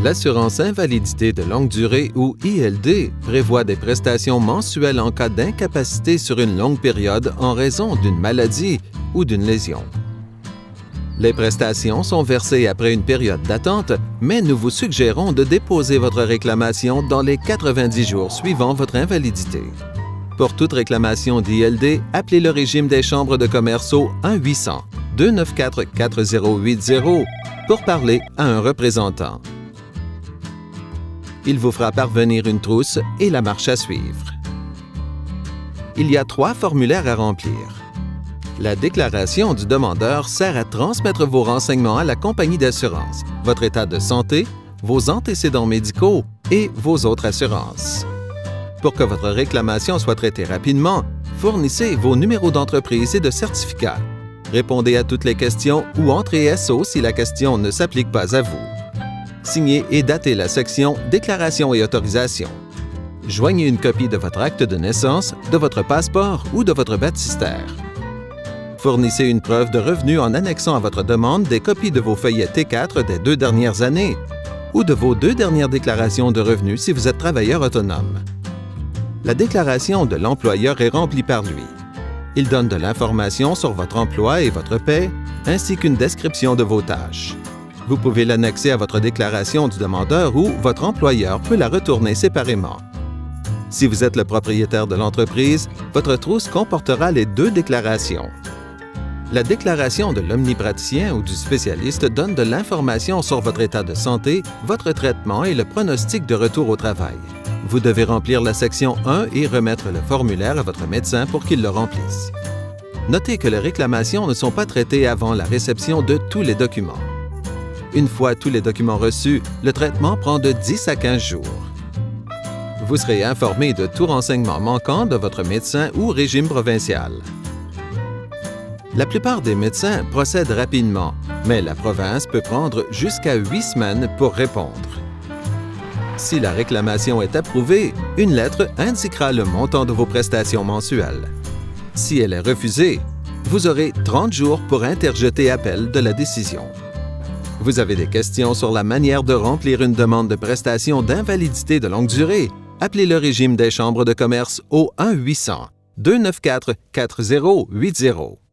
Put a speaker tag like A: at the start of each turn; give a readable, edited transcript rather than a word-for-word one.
A: L'assurance invalidité de longue durée ou ILD prévoit des prestations mensuelles en cas d'incapacité sur une longue période en raison d'une maladie ou d'une lésion. Les prestations sont versées après une période d'attente, mais nous vous suggérons de déposer votre réclamation dans les 90 jours suivant votre invalidité. Pour toute réclamation d'ILD, appelez le régime des chambres de commerce au 1-800-294-4080 pour parler à un représentant. Il vous fera parvenir une trousse et la marche à suivre. Il y a 3 formulaires à remplir. La déclaration du demandeur sert à transmettre vos renseignements à la compagnie d'assurance, votre état de santé, vos antécédents médicaux et vos autres assurances. Pour que votre réclamation soit traitée rapidement, fournissez vos numéros d'entreprise et de certificat. Répondez à toutes les questions ou entrez SO si la question ne s'applique pas à vous. Signez et datez la section « Déclaration et autorisation ». Joignez une copie de votre acte de naissance, de votre passeport ou de votre baptistère. Fournissez une preuve de revenu en annexant à votre demande des copies de vos feuillets T4 des 2 dernières années ou de vos 2 dernières déclarations de revenus si vous êtes travailleur autonome. La déclaration de l'employeur est remplie par lui. Il donne de l'information sur votre emploi et votre paie, ainsi qu'une description de vos tâches. Vous pouvez l'annexer à votre déclaration du demandeur ou votre employeur peut la retourner séparément. Si vous êtes le propriétaire de l'entreprise, votre trousse comportera les 2 déclarations. La déclaration de l'omnipraticien ou du spécialiste donne de l'information sur votre état de santé, votre traitement et le pronostic de retour au travail. Vous devez remplir la section 1 et remettre le formulaire à votre médecin pour qu'il le remplisse. Notez que les réclamations ne sont pas traitées avant la réception de tous les documents. Une fois tous les documents reçus, le traitement prend de 10 à 15 jours. Vous serez informé de tout renseignement manquant de votre médecin ou régime provincial. La plupart des médecins procèdent rapidement, mais la province peut prendre jusqu'à 8 semaines pour répondre. Si la réclamation est approuvée, une lettre indiquera le montant de vos prestations mensuelles. Si elle est refusée, vous aurez 30 jours pour interjeter appel de la décision. Vous avez des questions sur la manière de remplir une demande de prestation d'invalidité de longue durée? Appelez le régime des chambres de commerce au 1-800-294-4080.